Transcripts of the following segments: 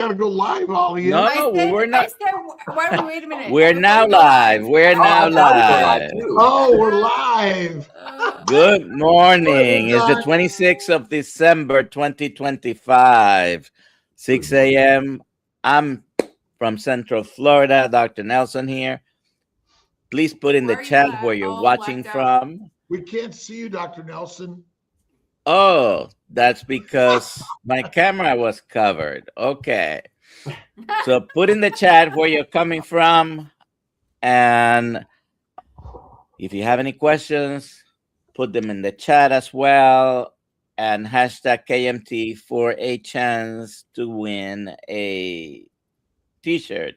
gotta go live, all of you. No, we're not. Wait a minute. We're now live. We're now live. Oh, we're live. Good morning. It's the God. 26th of December, 2025, 6 a.m. I'm from Central Florida. Dr. Nelson here. Please put in the chat where you're watching from. We can't see you, Dr. Nelson. Oh, that's because my camera was covered. Okay. So put in the chat where you're coming from. And if you have any questions, put them in the chat as well. And hashtag KMT for a chance to win a t-shirt.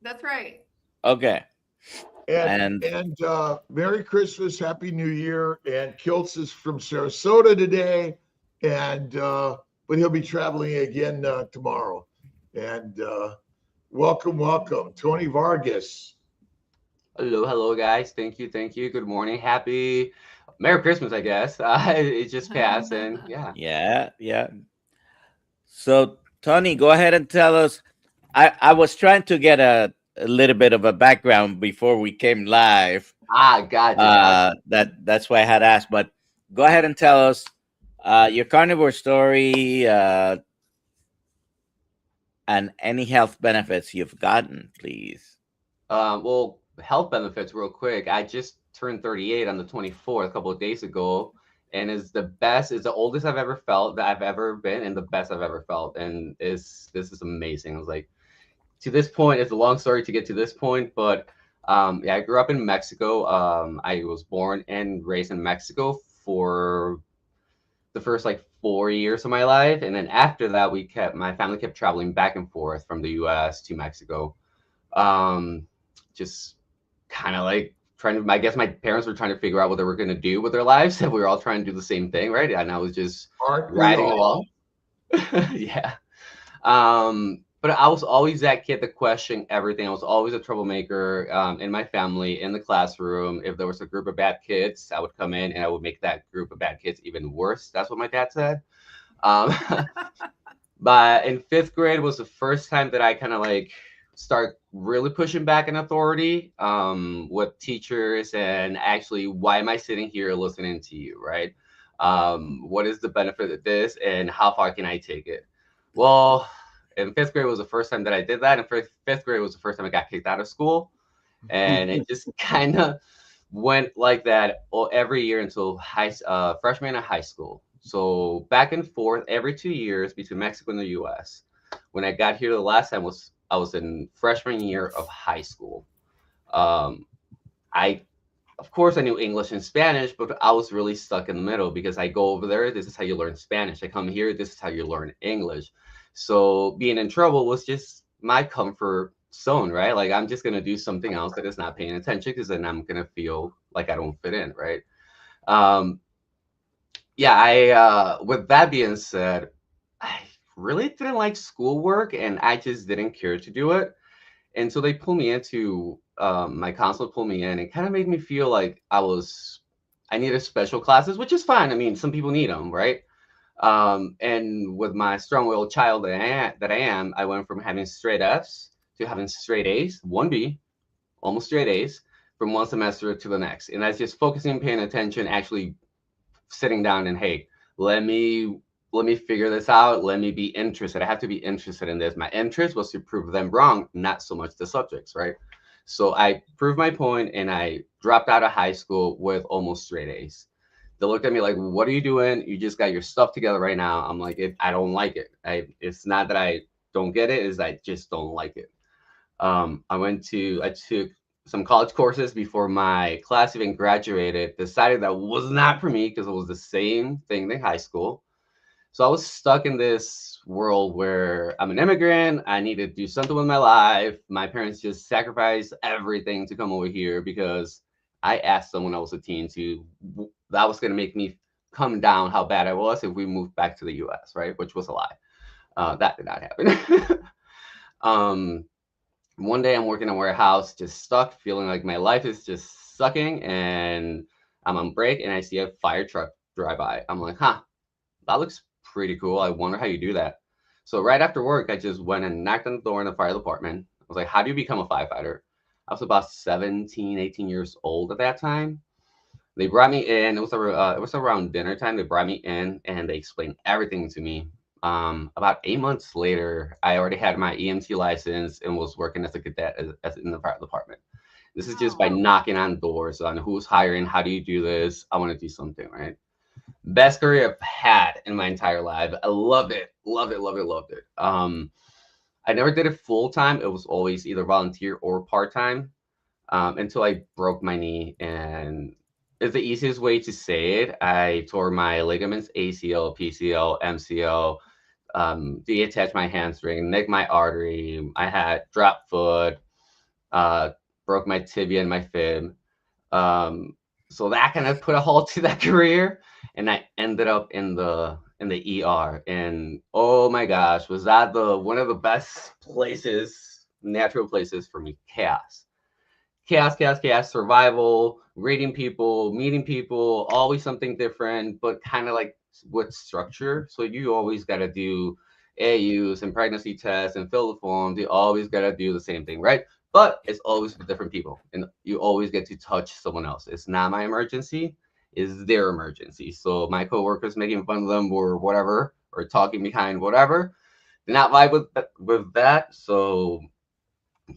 That's right. Okay. And Merry Christmas, Happy New Year. And Kiltz is from Sarasota today, and but he'll be traveling again tomorrow. And welcome, Tony Vargas. Hello, guys. Thank you. Good morning. Happy Merry Christmas, I guess. It just passed, and Yeah. So Tony, go ahead and tell us. I was trying to get a little bit of a background before we came live. Gotcha. That's why I had asked, but go ahead and tell us your carnivore story and any health benefits you've gotten, please. Well, health benefits real quick. I just turned 38 on the 24th a couple of days ago, and it's the oldest I've ever felt that I've ever been, and the best I've ever felt. And this is amazing. I was like, to this point, it's a long story to get to this point, but I grew up in Mexico. I was born and raised in Mexico for the first 4 years of my life, and then after that, my family kept traveling back and forth from the U.S. to Mexico, just kind of trying to. I guess my parents were trying to figure out what they were going to do with their lives, and we were all trying to do the same thing, right? And I was just riding along. Yeah. But I was always that kid that questioned everything. I was always a troublemaker in my family, in the classroom. If there was a group of bad kids, I would come in and I would make that group of bad kids even worse. That's what my dad said. But in 5th grade was the first time that I kind of start really pushing back in authority with teachers, and actually, why am I sitting here listening to you, right? What is the benefit of this, and how far can I take it? Well, in 5th grade was the first time that I did that. And 5th grade was the first time I got kicked out of school. And it just kind of went like that every year until freshman and high school. So back and forth every 2 years between Mexico and the US. When I got here the last time I was in freshman year of high school. Of course I knew English and Spanish, but I was really stuck in the middle because I go over there, this is how you learn Spanish. I come here, this is how you learn English. So being in trouble was just my comfort zone, right? I'm just going to do something else that is not paying attention, because then I'm going to feel like I don't fit in, right? With that being said, I really didn't like schoolwork, and I just didn't care to do it. And so they pulled me into, my counselor pulled me in and kind of made me feel like I needed special classes, which is fine. I mean, some people need them, right? And with my strong-willed child that I am, I went from having straight Fs to having straight A's, 1B, almost straight A's, from one semester to the next. And that's just focusing, paying attention, actually sitting down and, hey, let me figure this out. Let me be interested. I have to be interested in this. My interest was to prove them wrong, not so much the subjects, right? So I proved my point, and I dropped out of high school with almost straight A's. They looked at me like, what are you doing? You just got your stuff together right now. I'm like, I don't like it. It's not that I don't get it, is I just don't like it. I took some college courses before my class even graduated, decided that was not for me because it was the same thing in high school. So I was stuck in this world where I'm an immigrant. I need to do something with my life. My parents just sacrificed everything to come over here because I asked them when I was a teen that was going to make me come down how bad I was if we moved back to the US, right? Which was a lie. That did not happen. One day I'm working in a warehouse, just stuck, feeling like my life is just sucking, and I'm on break and I see a fire truck drive by. I'm like, that looks pretty cool. I wonder how you do that. So right after work, I just went and knocked on the door in the fire department. I was like, how do you become a firefighter? I was about 17, 18 years old at that time. They brought me in. It was around dinner time. They brought me in and they explained everything to me. About 8 months later, I already had my EMT license and was working as a cadet as in the fire department. This is just by knocking on doors on who's hiring, how do you do this? I want to do something, right? Best career I've had in my entire life. I loved it, loved it, loved it, loved it. I never did it full time. It was always either volunteer or part time until I broke my knee. And it's the easiest way to say it. I tore my ligaments, ACL, PCL, MCL, detached my hamstring, nicked my artery. I had drop foot, broke my tibia and my fib. So that kind of put a halt to that career, and I ended up in the ER. And oh my gosh, was that one of the best places, natural places for me? Chaos, survival, reading people, meeting people, always something different, but kind of like with structure. So you always got to do AUs and pregnancy tests and fill the forms. You always got to do the same thing, right? But it's always with different people, and you always get to touch someone else. It's not my emergency, it's their emergency. So my coworkers making fun of them or whatever, or talking behind whatever, did not vibe with that. So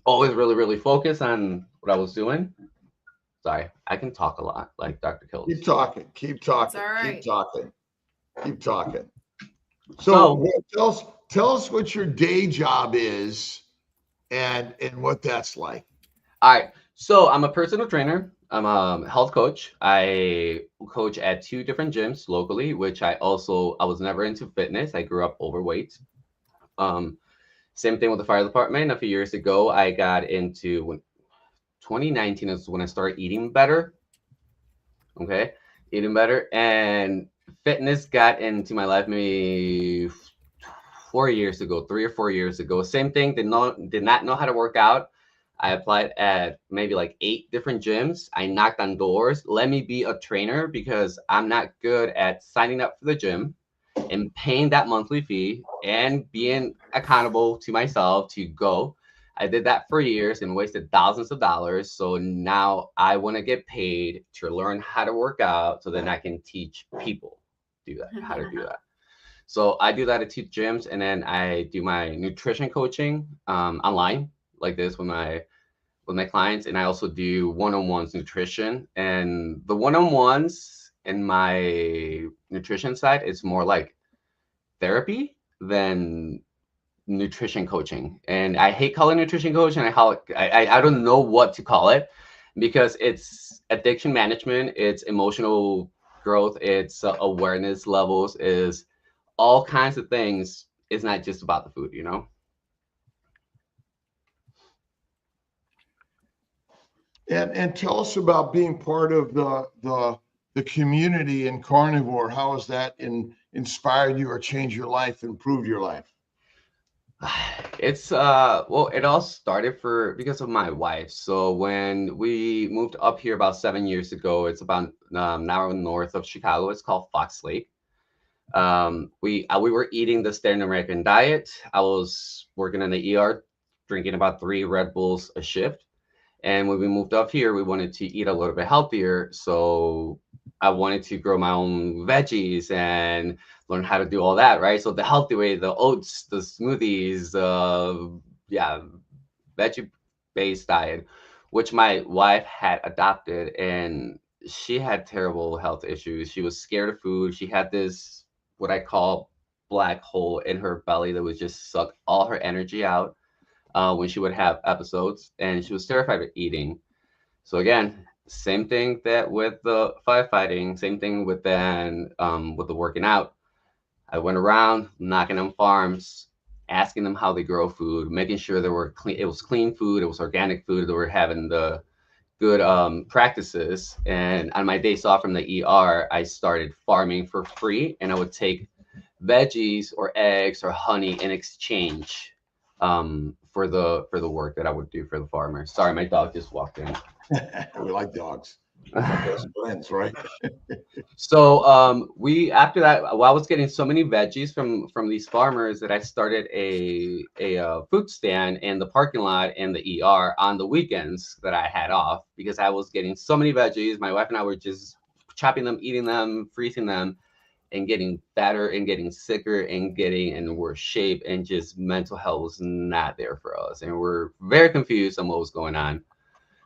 always really, really focused on what I was doing. Sorry, I can talk a lot, like Dr. Kiltz. Keep talking. Keep talking. All right. Keep talking. Keep talking. So tell us what your day job is and what that's like. All right. So I'm a personal trainer. I'm a health coach. I coach at 2 different gyms locally, which I was never into fitness. I grew up overweight. Same thing with the fire department. A few years ago, I got into 2019 is when I started eating better. Okay. Eating better. And fitness got into my life maybe 4 years ago, 3 or 4 years ago. Same thing. Did not know how to work out. I applied at maybe like 8 different gyms. I knocked on doors. Let me be a trainer because I'm not good at signing up for the gym and paying that monthly fee and being accountable to myself to go. I did that for years and wasted thousands of dollars. So now I want to get paid to learn how to work out so then I can teach people how to do that. So I do that at 2 gyms, and then I do my nutrition coaching online like this with my clients, and I also do one-on-ones nutrition. And the one-on-ones in my nutrition side is more like therapy than nutrition coaching. And I hate calling nutrition coaching. I don't know what to call it because it's addiction management, it's emotional growth, it's awareness levels, is all kinds of things. It's not just about the food, you know? And tell us about being part of the community in carnivore. How has that inspired you or changed your life, improved your life? It's well, it all started because of my wife. So when we moved up here about 7 years ago, it's about an hour north of Chicago. It's called Fox Lake. We were eating the standard American diet. I was working in the ER, drinking about 3 Red Bulls a shift. And when we moved up here, we wanted to eat a little bit healthier. So I wanted to grow my own veggies and learn how to do all that, right? So the healthy way, the oats, the smoothies, veggie-based diet, which my wife had adopted, and she had terrible health issues. She was scared of food. She had this, what I call, black hole in her belly that would just suck all her energy out when she would have episodes, and she was terrified of eating. So again, same thing that with the firefighting, same thing with the working out. I went around knocking on farms, asking them how they grow food, making sure they were clean. It was clean food. It was organic food. They were having the good practices. And on my days off from the ER, I started farming for free, and I would take veggies or eggs or honey in exchange for the work that I would do for the farmers. Sorry, my dog just walked in. We like dogs. Best friends, right? So we after that, well, I was getting so many veggies from these farmers that I started a food stand in the parking lot and the ER on the weekends that I had off, because I was getting so many veggies. My wife and I were just chopping them, eating them, freezing them, and getting fatter and getting sicker and getting in worse shape, and just mental health was not there for us, and we're very confused on what was going on.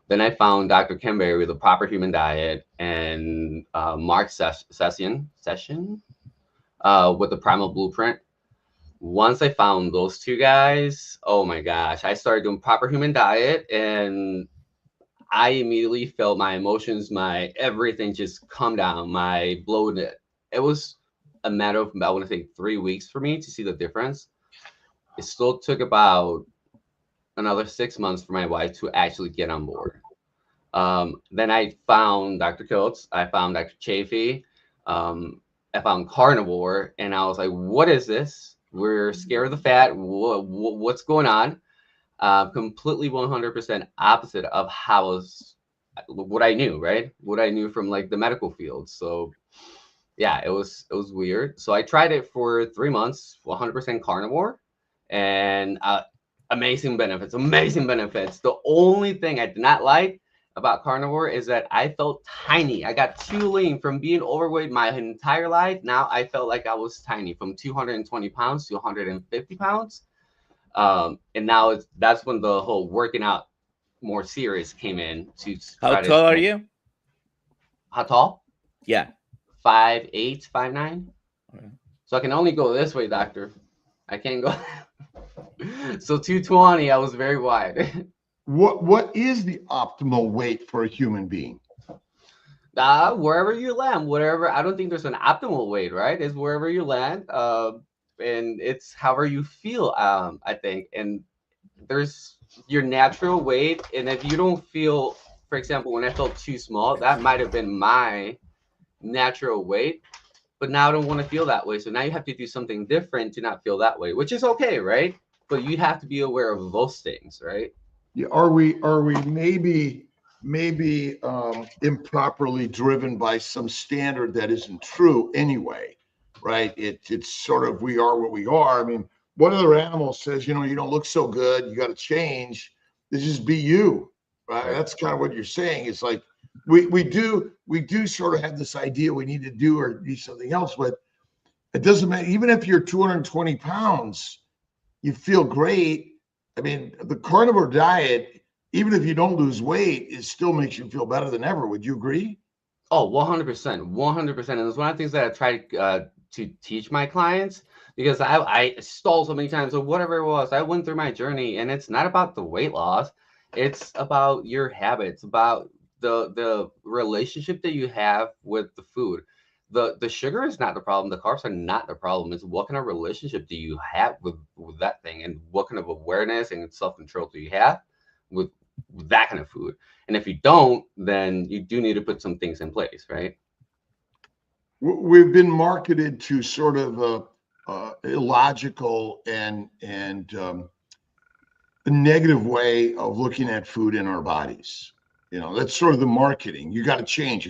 Then I found Dr. Kimberly with the Proper Human Diet, and Mark Session with the Primal Blueprint. Once I found those two guys, oh my gosh, I started doing Proper Human Diet, and I immediately felt my emotions, my everything just come down, my bloated. It was a matter of, I want to say, 3 weeks for me to see the difference. It still took about another 6 months for my wife to actually get on board. Then I found Dr. Kiltz, I found Dr. Chafee, I found carnivore, and I was like, what is this? We're scared of the fat. What's going on? Completely 100% opposite of what I knew, right? What I knew from like the medical field. So yeah, it was weird. So I tried it for 3 months, 100% carnivore, and amazing benefits. The only thing I did not like about carnivore is that I felt tiny. I got too lean from being overweight my entire life. Now I felt like I was tiny, from 220 pounds to 150 pounds. And now that's when the whole working out more serious came in. How tall are you? How tall? Yeah. 5'8", 5'9". Okay. So I can only go this way, doctor. I can't go. So 220, I was very wide. What is the optimal weight for a human being? Wherever you land, whatever. I don't think there's an optimal weight, right? It's wherever you land, and it's however you feel. I think, and there's your natural weight, and if you don't feel, for example, when I felt too small, that might have been my natural weight, but now I don't want to feel that way. So now you have to do something different to not feel that way, which is okay, right? But you have to be aware of those things, right? Yeah, are we maybe improperly driven by some standard that isn't true anyway, right? It's sort of, we are what we are. I mean, what other animal says, you don't look so good, you got to change? This is be you, right? That's kind of what you're saying. It's like we do sort of have this idea we need to do or do something else, but it doesn't matter. Even if you're 220 pounds, you feel great. I mean, the carnivore diet, even if you don't lose weight, it still makes you feel better than ever. Would you agree? Oh, 100%, 100%. And it's one of the things that I try to teach my clients, because I stalled so many times or whatever it was. I went through my journey, and it's not about the weight loss. It's about your habits, about the relationship that you have with the food. The sugar is not the problem. The carbs are not the problem. It's what kind of relationship do you have with that thing, and what kind of awareness and self-control do you have with that kind of food. And if you don't, then you do need to put some things in place, right? We've been marketed to sort of illogical and a negative way of looking at food in our bodies. That's sort of the marketing. You got to change,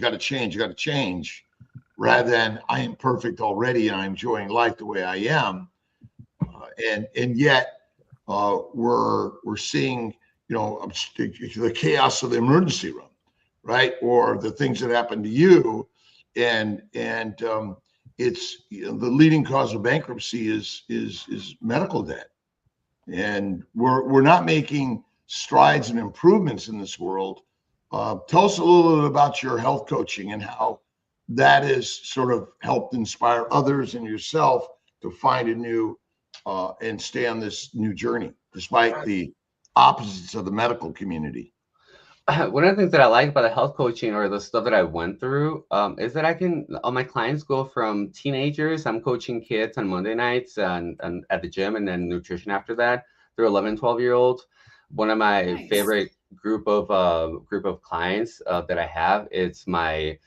rather than I am perfect already and I'm enjoying life the way I am. And yet we're seeing, the chaos of the emergency room, right? Or the things that happen to you. And it's, the leading cause of bankruptcy is medical debt. And we're not making strides and improvements in this world. Tell us a little bit about your health coaching and how that has sort of helped inspire others and yourself to find a new and stay on this new journey, despite the opposites of the medical community. One of the things that I like about the health coaching, or the stuff that I went through, is that my clients go from teenagers. I'm coaching kids on Monday nights and at the gym, and then nutrition after that. They're 11, 12-year-olds. One of my favorite group of clients that I have, it's my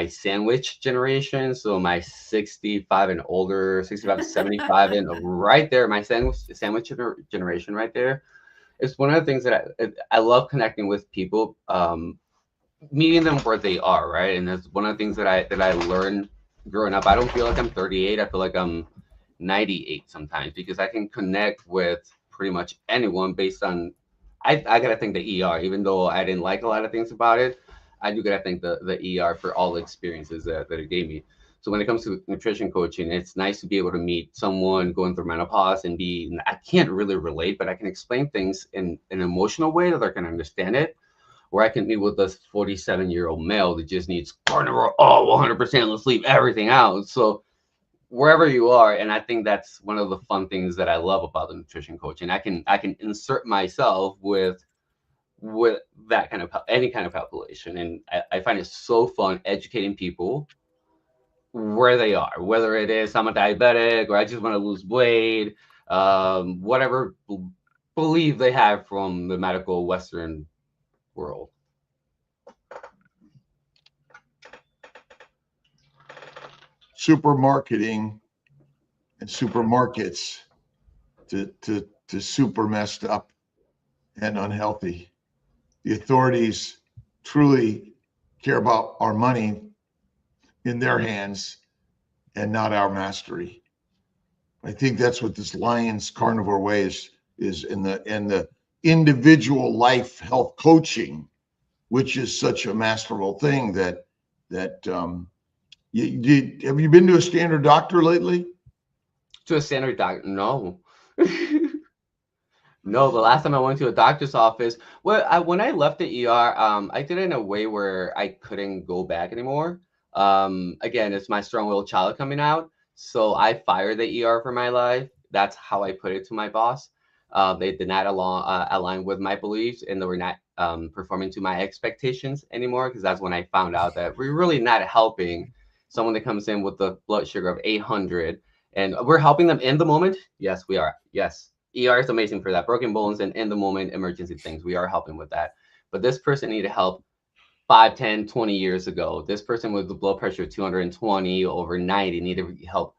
sandwich generation. So my 65 and older, 65 to 75, and right there, my sandwich generation right there. It's one of the things that I love connecting with people meeting them where they are, right? And that's one of the things that I learned growing up. I don't feel like I'm 38. I feel like I'm 98 sometimes, because I can connect with pretty much anyone based on. I gotta thank the ER, even though I didn't like a lot of things about it. I do gotta thank the ER for all the experiences that it gave me. So when it comes to nutrition coaching, it's nice to be able to meet someone going through menopause and I can't really relate, but I can explain things in an emotional way that they're gonna understand it. Where I can meet with this 47-year-old male that just needs carnivore, 100%, let's leave everything out. So wherever you are, and I think that's one of the fun things that I love about the nutrition coaching. I can insert myself with that kind of any kind of population, and I find it so fun educating people where they are, whether it is I'm a diabetic or I just want to lose weight, whatever belief they have from the medical Western world. Supermarketing and supermarkets to super messed up and unhealthy. The authorities truly care about our money in their hands and not our mastery. I think that's what this Lions Carnivore Way is in the individual life health coaching, which is such a masterful thing that have you been to a standard doctor lately? To a standard doctor? No. No, the last time I went to a doctor's office, well, when I left the ER, I did it in a way where I couldn't go back anymore. Again, it's my strong-willed child coming out, so I fired the ER for my life. That's how I put it to my boss. They did not align with my beliefs, and they were not performing to my expectations anymore, because that's when I found out that we're really not helping someone that comes in with the blood sugar of 800, and we're helping them in the moment. Yes, we are. Yes. ER is amazing for that. Broken bones and in the moment emergency things. We are helping with that. But this person needed help 5, 10, 20 years ago. This person with the blood pressure 220 over 90 needed help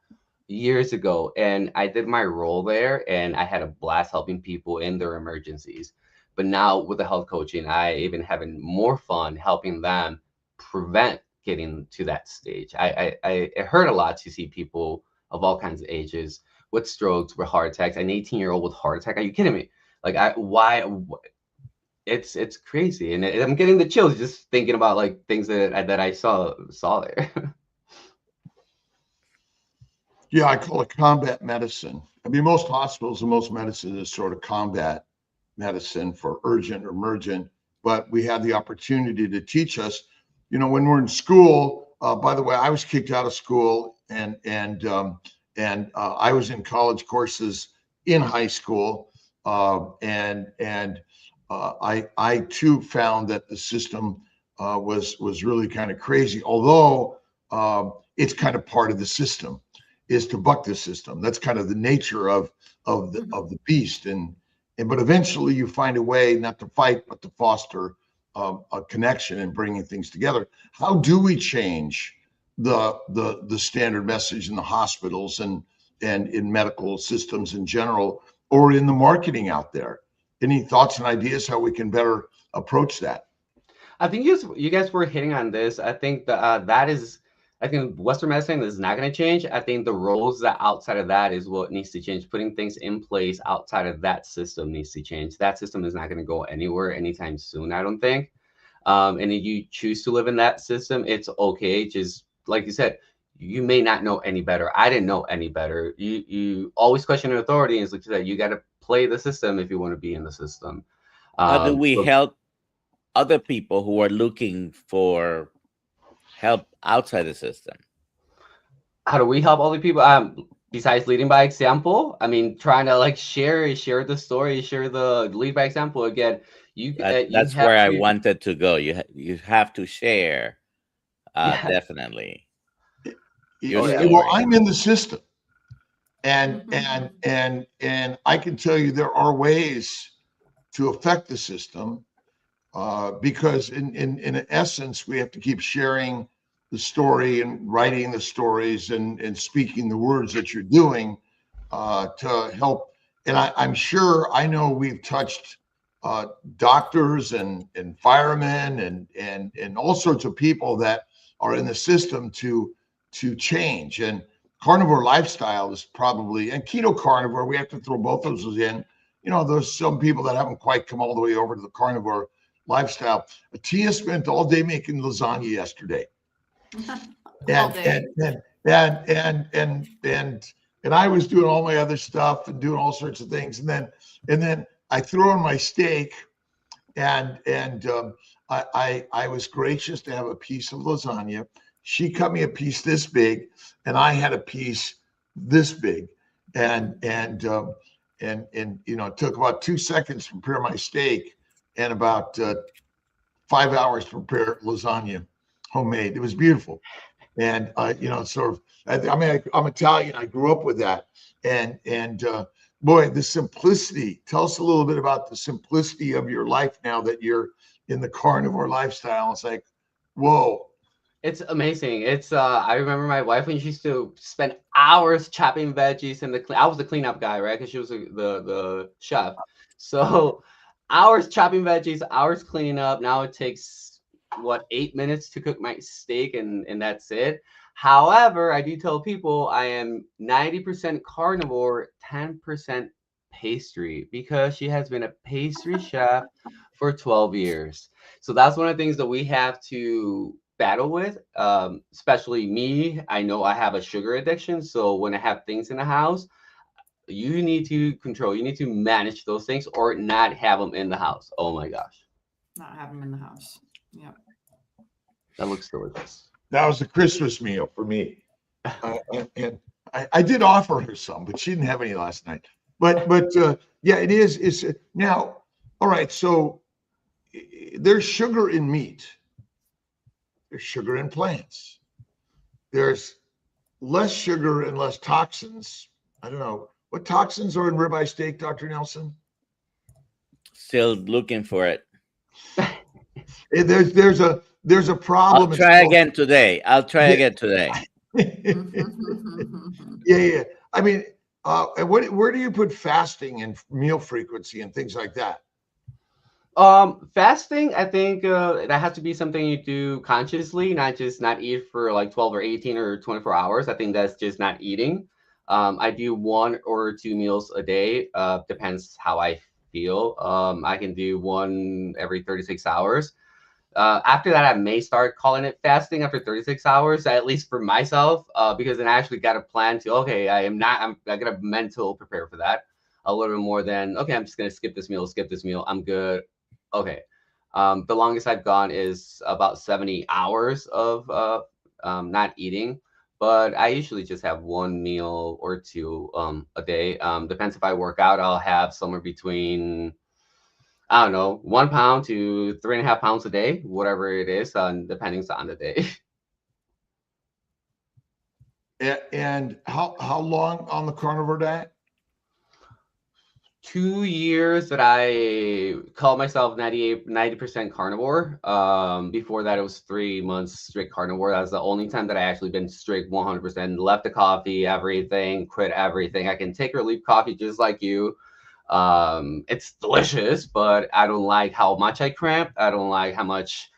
years ago. And I did my role there, and I had a blast helping people in their emergencies. But now with the health coaching, I even having more fun helping them prevent getting to that stage. It hurt a lot to see people of all kinds of ages with strokes, with heart attacks, an 18-year-old with heart attack. Are you kidding me? Like, it's crazy, and I'm getting the chills just thinking about like things that I saw there. Yeah, I call it combat medicine. I mean, most hospitals and most medicine is sort of combat medicine for urgent or emergent, but we had the opportunity to teach us, when we're in school. By the way, I was kicked out of school, and I was in college courses in high school, and I too found that the system was really kind of crazy. Although it's kind of part of the system, is to buck the system. That's kind of the nature of the beast, but eventually you find a way not to fight but to foster a connection and bringing things together. How do we change the standard message in the hospitals and in medical systems in general, or in the marketing out there? Any thoughts and ideas how we can better approach that? I think you guys were hitting on this. I think I think Western medicine is not going to change. I think the roles that outside of that is what needs to change. Putting things in place outside of that system needs to change. That system is not going to go anywhere anytime soon, I don't think. And if you choose to live in that system, it's okay. Just like you said, you may not know any better. I didn't know any better. You always question your authority, and it's like you said, you got to play the system if you want to be in the system. How do we help other people who are looking for help outside the system? How do we help other people? Besides leading by example, I mean, trying to like share the story, share the lead by example. Again, that's where I wanted to go. You have to share, definitely. Well, I'm in the system, and I can tell you there are ways to affect the system, because in essence we have to keep sharing the story and writing the stories and speaking the words that you're doing to help. And I'm sure, I know we've touched doctors and firemen and all sorts of people that are in the system to change. And carnivore lifestyle is probably, and keto carnivore, we have to throw both of those in. There's some people that haven't quite come all the way over to the carnivore lifestyle. Tia spent all day making lasagna yesterday. And I was doing all my other stuff and doing all sorts of things. And then I threw on my steak, and I was gracious to have a piece of lasagna. She cut me a piece this big, and I had a piece this big, and it took about 2 seconds to prepare my steak, and about 5 hours to prepare lasagna, homemade. It was beautiful, and sort of. I'm Italian. I grew up with that, and boy, the simplicity. Tell us a little bit about the simplicity of your life now that you're in the carnivore lifestyle. It's like, whoa. It's amazing. It's I remember my wife when she used to spend hours chopping veggies in I was the cleanup guy, right? Because she was the chef. So hours chopping veggies, hours cleaning up. Now it takes 8 minutes to cook my steak, and that's it. However, I do tell people I am 90% carnivore, 10% pastry, because she has been a pastry chef for 12 years. So that's one of the things that we have to battle with, especially me. I know I have a sugar addiction. So when I have things in the house, you need to control, you need to manage those things or not have them in the house. Oh my gosh. Not have them in the house. Yep. That looks delicious. That was the Christmas meal for me. And I did offer her some, but she didn't have any last night. But yeah, it is. It's now, all right. So there's sugar in meat. There's sugar in plants. There's less sugar and less toxins. I don't know. What toxins are in ribeye steak, Dr. Nelson? Still looking for it. There's a problem. I'll try again today. Yeah. I mean, where do you put fasting and meal frequency and things like that? Fasting, I think that has to be something you do consciously, not just not eat for like 12 or 18 or 24 hours. I think that's just not eating. I do 1 or 2 meals a day. Depends how I feel. I can do 1 every 36 hours. After that, I may start calling it fasting after 36 hours, at least for myself, because then I actually got a plan to, okay, I got a mental prepare for that a little bit more than, okay, I'm just going to skip this meal. I'm good. Okay. The longest I've gone is about 70 hours of not eating, but I usually just have 1 meal or 2 a day. Depends if I work out, I'll have somewhere between, I don't know, 1 pound to 3.5 pounds a day, whatever it is, depending on the day. And how long on the carnivore diet? 2 years that I called myself 90% carnivore. Before that, it was 3 months strict carnivore. That was the only time that I actually been strict 100%. Left the coffee, everything, quit everything. I can take or leave coffee just like you. It's delicious, but I don't like how much I cramp. I don't like how much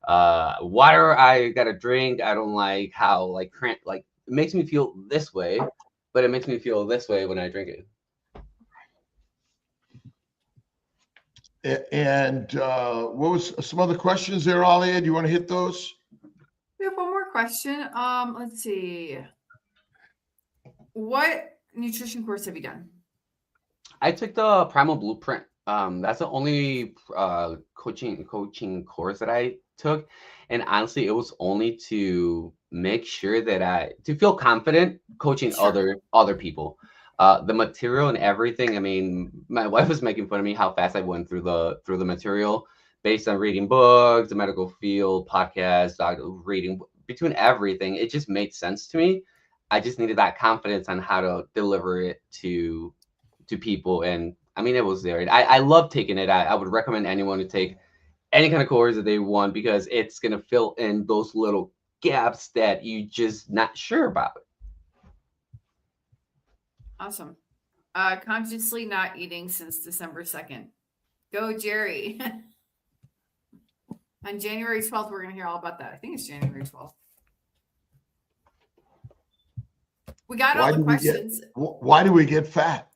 water I gotta drink. I don't like how cramp, it makes me feel this way, but it makes me feel this way when I drink it. And what was some other questions there, Alia? Do you want to hit those? We have one more question. Let's see. What nutrition course have you done? I took the Primal Blueprint. That's the only coaching course that I took, and honestly, it was only to make sure that to feel confident coaching other people. The material and everything. I mean, my wife was making fun of me how fast I went through the material based on reading books, the medical field, podcasts, reading between everything. It just made sense to me. I just needed that confidence on how to deliver it to people. And I mean, it was there. And I love taking it. I would recommend anyone to take any kind of course that they want, because it's going to fill in those little gaps that you just not sure about. Awesome. Consciously not eating since December 2nd. Go, Jerry. On January 12th, we're going to hear all about that. I think it's January 12th. We got all the questions. Why do we get fat?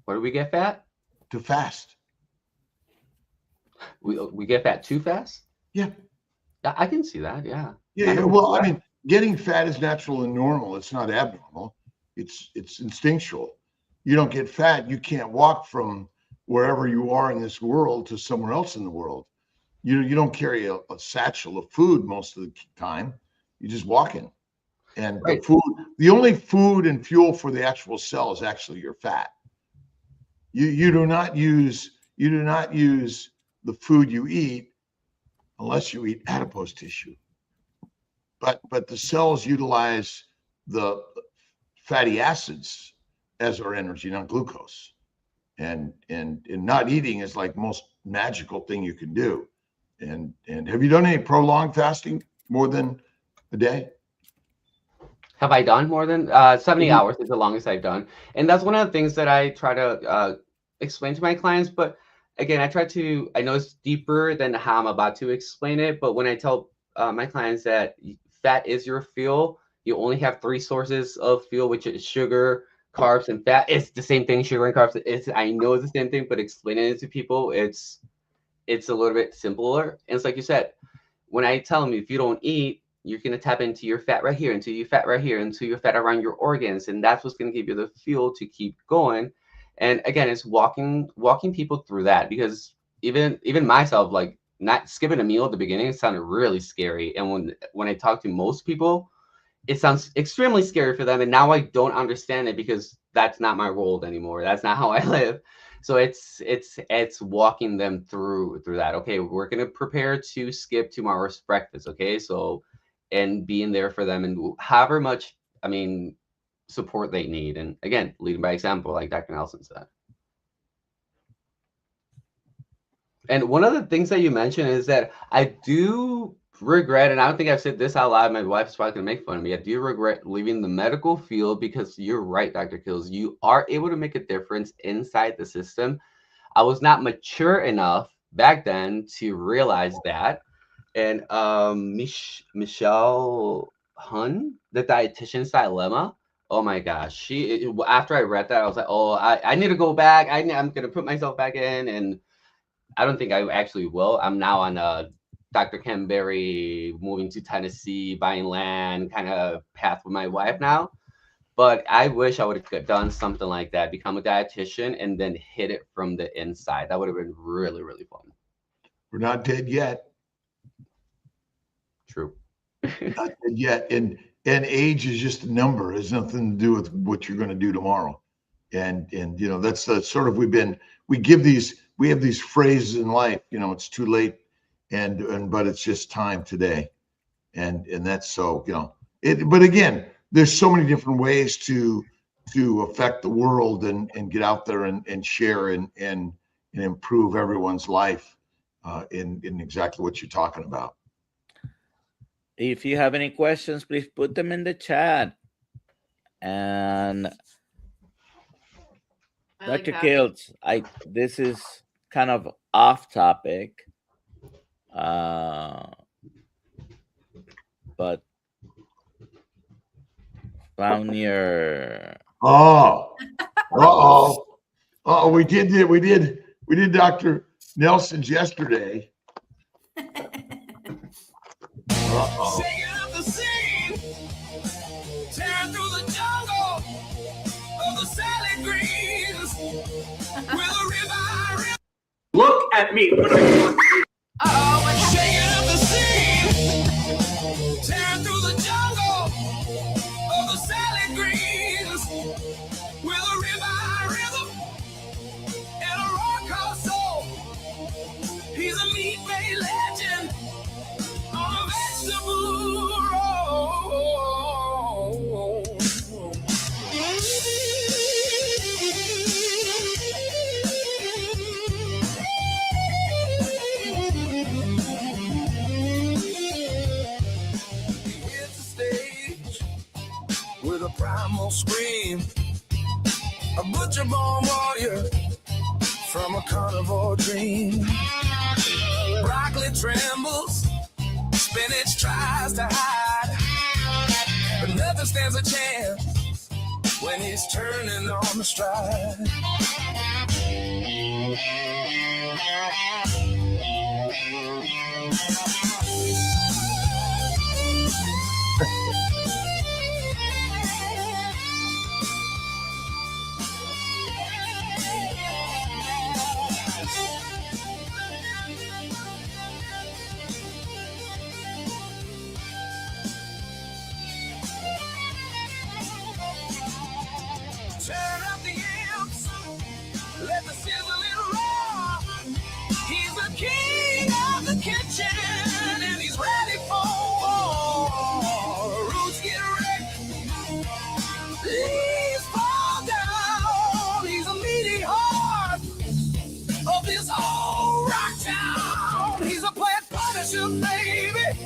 Why do we get fat? To fast. We get fat too fast? Yeah. I can see that, yeah. Yeah, well, I mean, getting fat is natural and normal. It's not abnormal. It's instinctual. You don't get fat. You can't walk from wherever you are in this world to somewhere else in the world. You don't carry a satchel of food most of the time. You're just walking. And right. The only food and fuel for the actual cell is actually your fat. You do not use the food you eat unless you eat adipose tissue. But the cells utilize the fatty acids as our energy, not glucose. And not eating is like most magical thing you can do. And have you done any prolonged fasting more than a day? Have I done more than 70 hours is the longest I've done. And that's one of the things that I try to explain to my clients. But again, I know it's deeper than how I'm about to explain it. But when I tell my clients that fat is your fuel, you only have 3 sources of fuel, which is sugar, carbs, and fat. It's the same thing, sugar and carbs. I know it's the same thing, but explaining it to people, it's a little bit simpler. And it's like you said, when I tell them if you don't eat, you're going to tap into your fat right here, into your fat right here, into your fat around your organs. And that's what's going to give you the fuel to keep going. And again, it's walking people through that, because even myself, like not skipping a meal at the beginning, it sounded really scary. And when I talk to most people, it sounds extremely scary for them. And now I don't understand it, because that's not my world anymore. That's not how I live. So it's walking them through that. Okay, we're going to prepare to skip tomorrow's breakfast. Okay, so, and being there for them, and however much, support they need. And again, leading by example, like Dr. Nelson said. And one of the things that you mentioned is that I do regret, and I don't think I've said this out loud, my wife's probably gonna make fun of me, I do regret leaving the medical field, because you're right, Dr. Kiltz, you are able to make a difference inside the system. I was not mature enough back then to realize that. And Michelle Hun, the dietitian's dilemma, oh my gosh, after I read that, I was like, oh, I need to go back. I'm gonna put myself back in, and I don't think I actually will. I'm now on Dr. Ken Berry, moving to Tennessee, buying land kind of path with my wife now. But I wish I would have done something like that, become a dietitian, and then hit it from the inside. That would have been really, really fun. We're not dead yet. True. Not dead yet. And age is just a number. It has nothing to do with what you're going to do tomorrow. And that's the sort of, we have these phrases in life, it's too late. But it's just time today. And that's so, but again, there's so many different ways to affect the world and get out there and share and improve everyone's life in exactly what you're talking about. If you have any questions, please put them in the chat. And Dr. Kiltz, this is kind of off topic. But found your we did Dr. Nelson's yesterday. Shaking up the scene, tearing through the jungle of the salad greens with a ribeye. Look at me when I Shaking up the scene, tearing through the jungle of the salad greens with a ribeye rhythm and a rock hard soul. He's a meat-made legend on a vegetable roll. With a primal scream, a butcher born warrior from a carnivore dream. Broccoli trembles, spinach tries to hide, but nothing stands a chance when he's turning on the stride. Turn up the amps, let the sizzling roar. He's the king of the kitchen, and he's ready for war. Roots get wrecked, leaves fall down. He's a meaty heart of this old rock town. He's a plant punisher, baby,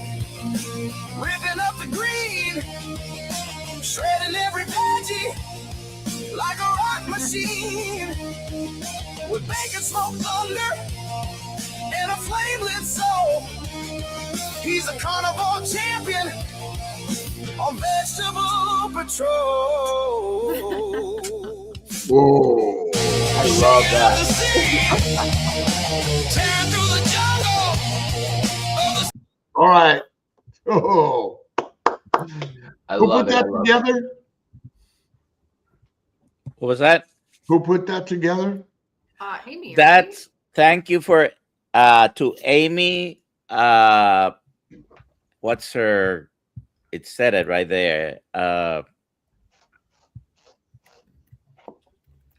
ripping up the green, shredding every veggie like a rock machine, with bacon, smoke, thunder, and a flame-lit soul. He's a carnivore champion on vegetable patrol. Whoa. I love that. Tearing through the jungle. All right. Oh. I Who love put it. I that love it. together? What was that? Who put that together? Amy. right? That's thank you for to Amy. What's her? It said it right there. Her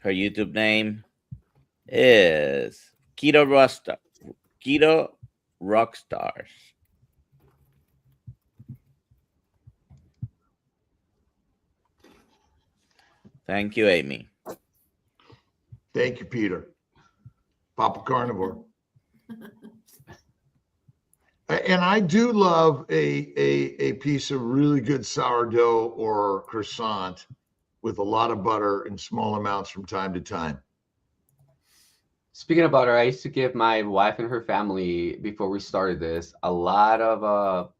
YouTube name is Keto Rockstars. Thank you, Amy. Thank you, Peter. Papa Carnivore. And I do love a piece of really good sourdough or croissant with a lot of butter in small amounts from time to time. Speaking of butter, I used to give my wife and her family, before we started this, a lot of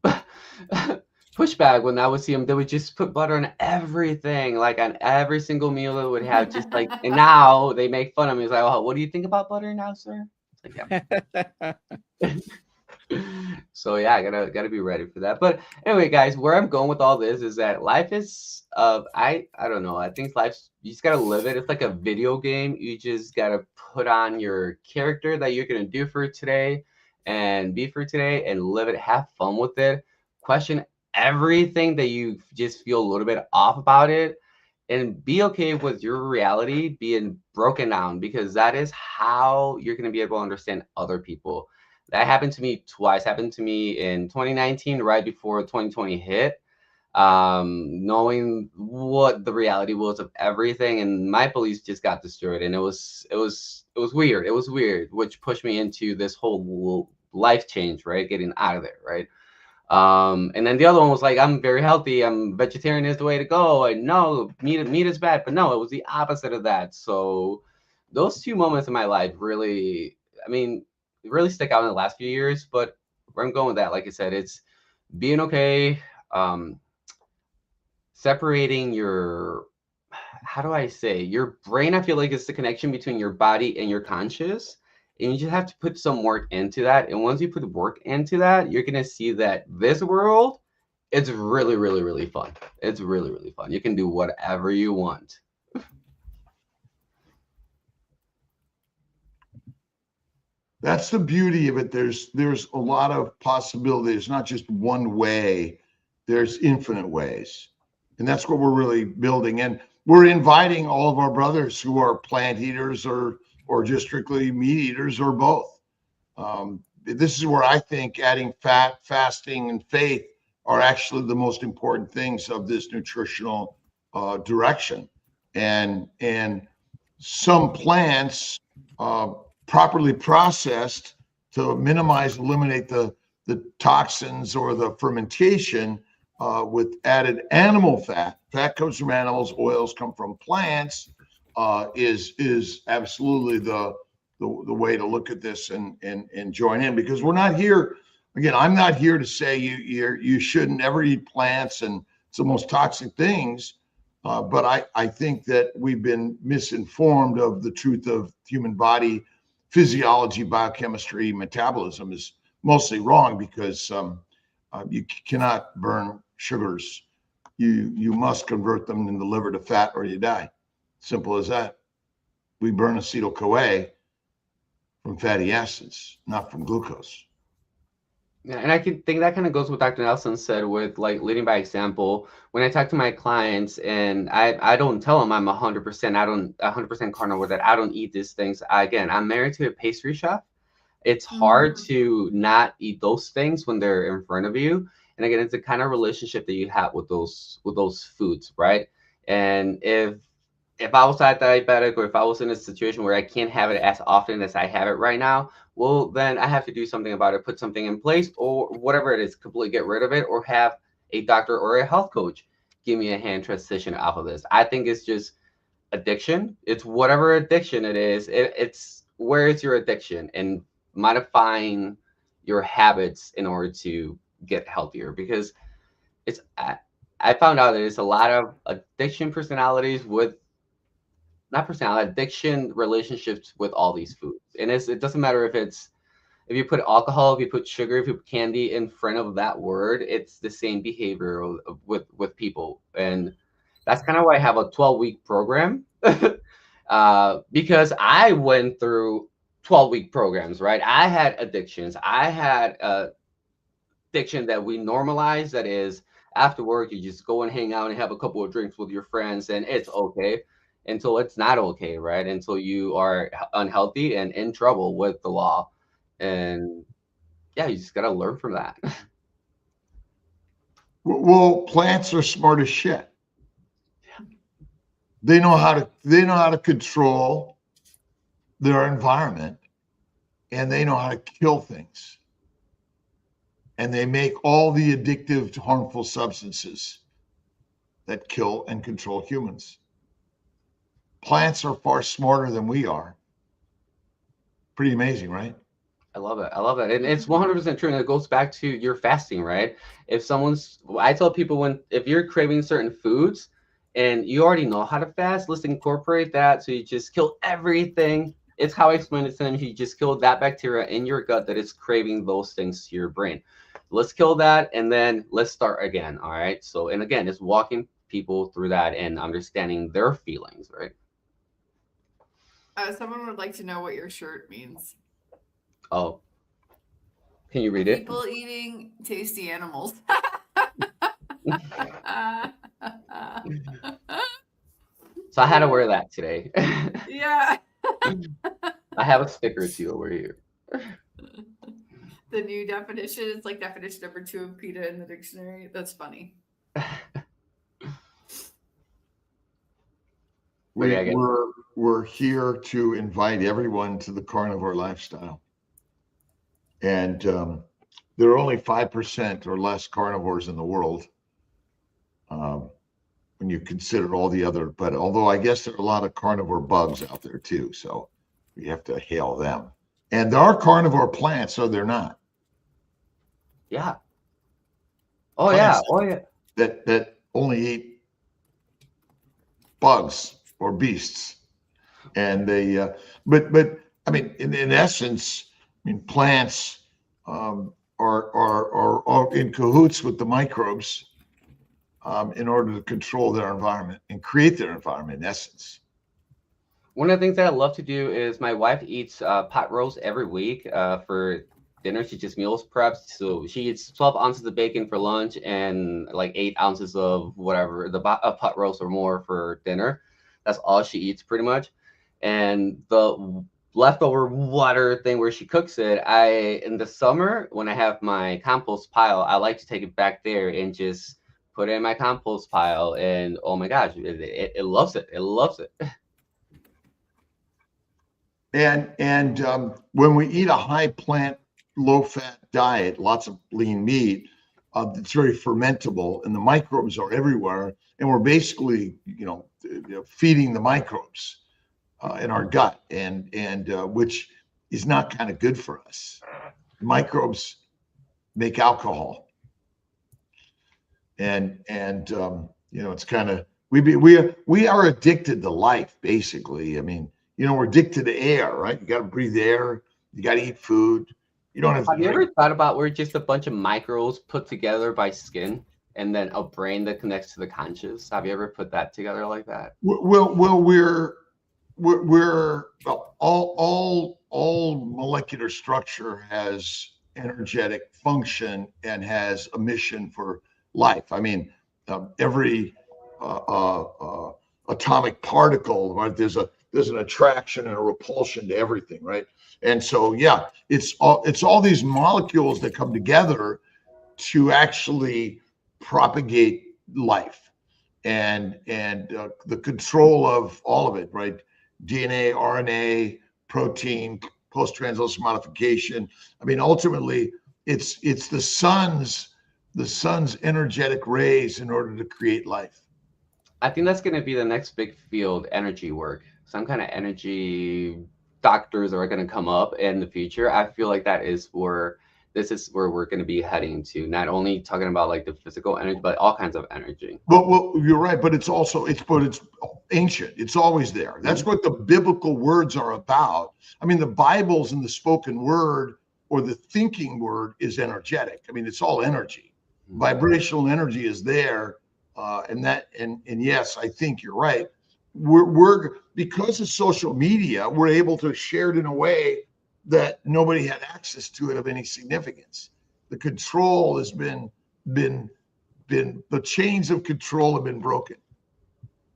pushback when I would see them. They would just put butter on everything, like on every single meal they would have, just like, and now they make fun of me. It's like, oh, what do you think about butter now, sir? It's like, yeah. So yeah, I gotta be ready for that. But anyway, guys, where I'm going with all this is that life is I don't know. I think life's, you just gotta live it. It's like a video game. You just gotta put on your character that you're gonna do for today and be for today and live it, have fun with it, question everything that you just feel a little bit off about it, and be okay with your reality being broken down, because that is how you're gonna be able to understand other people. That happened to me twice. Happened to me in 2019, right before 2020 hit, knowing what the reality was of everything, and my beliefs just got destroyed. And it was weird. It was weird, which pushed me into this whole life change, right? Getting out of there, right? And then the other one was like, I'm very healthy. I'm vegetarian is the way to go. I know meat is bad, but no, it was the opposite of that. So those two moments in my life really, I mean, really stick out in the last few years. But where I'm going with that, like I said, it's being okay, separating your, how do I say, your brain. I feel like it's the connection between your body and your conscious, and you just have to put some work into that. And once you put work into that, you're gonna see that this world, it's really, really, really fun. It's really, really fun. You can do whatever you want. That's the beauty of it. There's a lot of possibilities, not just one way. There's infinite ways. And that's what we're really building. And we're inviting all of our brothers who are plant eaters or just strictly meat eaters or both. This is where I think adding fat, fasting, and faith are actually the most important things of this nutritional direction. And some plants, properly processed to eliminate the toxins or the fermentation with added animal fat. Fat comes from animals, oils come from plants, is absolutely the way to look at this and join in, because we're not here. Again, I'm not here to say you shouldn't ever eat plants and it's the most toxic things. But I think that we've been misinformed of the truth of human body physiology, biochemistry, metabolism is mostly wrong, because you cannot burn sugars. You must convert them in the liver to fat or you die. Simple as that. We burn acetyl-CoA from fatty acids, not from glucose. Yeah, and I think that kind of goes with Dr. Nelson said with like leading by example. When I talk to my clients, and I don't tell them I'm 100% carnivore, that I don't eat these things. I'm married to a pastry chef. It's hard to not eat those things when they're in front of you. And again, it's the kind of relationship that you have with those foods, right? And if I was not diabetic, or if I was in a situation where I can't have it as often as I have it right now, well, then I have to do something about it, put something in place, or whatever it is, completely get rid of it, or have a doctor or a health coach give me a hand transition off of this. I think it's just addiction. It's whatever addiction it is. It's where is your addiction, and modifying your habits in order to get healthier, because it's I found out that there's a lot of addiction addiction relationships with all these foods. And it doesn't matter if you put alcohol, if you put sugar, if you put candy in front of that word, it's the same behavior with people. And that's kind of why I have a 12-week program, because I went through 12-week programs, right? I had addictions. I had addiction that we normalize, that is after work, you just go and hang out and have a couple of drinks with your friends, and it's okay. Until it's not okay, right? Until you are unhealthy and in trouble with the law. And yeah, you just got to learn from that. Well, plants are smart as shit. They know how to control their environment, and they know how to kill things. And they make all the addictive, harmful substances that kill and control humans. Plants are far smarter than we are. Pretty amazing, right? I love it. I love it. And it's 100% true. And it goes back to your fasting, right? I tell people, if you're craving certain foods and you already know how to fast, let's incorporate that. So you just kill everything. It's how I explain it to them. You just kill that bacteria in your gut that is craving those things to your brain. Let's kill that, and then let's start again. All right. So, and again, it's walking people through that and understanding their feelings, right? Someone would like to know what your shirt means. Oh, can you read it? People eating tasty animals. So I had to wear that today. Yeah. I have a sticker too over here. The new definition, it's like definition number 2 of PETA in the dictionary. That's funny. We're here to invite everyone to the carnivore lifestyle. And there are only 5% or less carnivores in the world, when you consider all the other. But although I guess there are a lot of carnivore bugs out there too, so we have to hail them. And there are carnivore plants, so they're not. Yeah. Oh Plants yeah. Oh yeah. That only eat bugs or beasts. And they, but I mean, in essence, I mean, plants are in cahoots with the microbes in order to control their environment and create their environment, in essence. One of the things that I love to do is my wife eats pot roast every week for dinner. She just meals preps. So she eats 12 ounces of bacon for lunch and like 8 ounces of whatever, pot roast or more for dinner. That's all she eats pretty much. And the leftover water thing where she cooks it, in the summer when I have my compost pile, I like to take it back there and just put it in my compost pile. And oh my gosh, it loves it. It loves it. And when we eat a high plant, low fat diet, lots of lean meat, it's very fermentable, and the microbes are everywhere. And we're basically, feeding the microbes. in our gut, and which is not kind of good for us. Microbes make alcohol, and it's kind of we are addicted to life, basically. I mean, we're addicted to air, right? You got to breathe air, you got to eat food. You don't have you ever thought about we're just a bunch of microbes put together by skin and then a brain that connects to the conscious? Have you ever put that together like that? Well, all molecular structure has energetic function and has a mission for life. I mean, every atomic particle, right? There's an attraction and a repulsion to everything, right? And so, yeah, it's all these molecules that come together to actually propagate life, and the control of all of it, right? DNA, RNA, protein, post-translational modification. I mean, ultimately, it's the sun's energetic rays in order to create life. I think that's going to be the next big field, energy work. Some kind of energy doctors are going to come up in the future. I feel like this is where we're going to be heading to, not only talking about like the physical energy, but all kinds of energy. Well, you're right, but it's ancient. It's always there. That's what the biblical words are about. I mean, the Bible's and the spoken word or the thinking word is energetic. I mean, it's all energy. Vibrational energy is there, and yes, I think you're right. We're because of social media, we're able to share it in a way that nobody had access to it of any significance. The control has been the chains of control have been broken.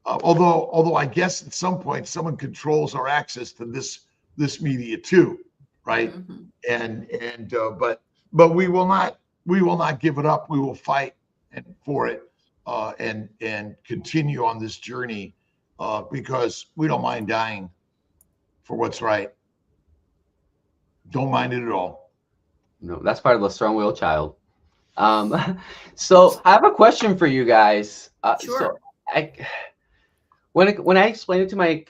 Although I guess at some point someone controls our access to this media too, right? Mm-hmm. But we will not give it up. We will fight for it and continue on this journey because we don't mind dying for what's right. Don't mind it at all. No, that's part of the strong-willed child. So I have a question for you guys. Sure. So when I explain it to my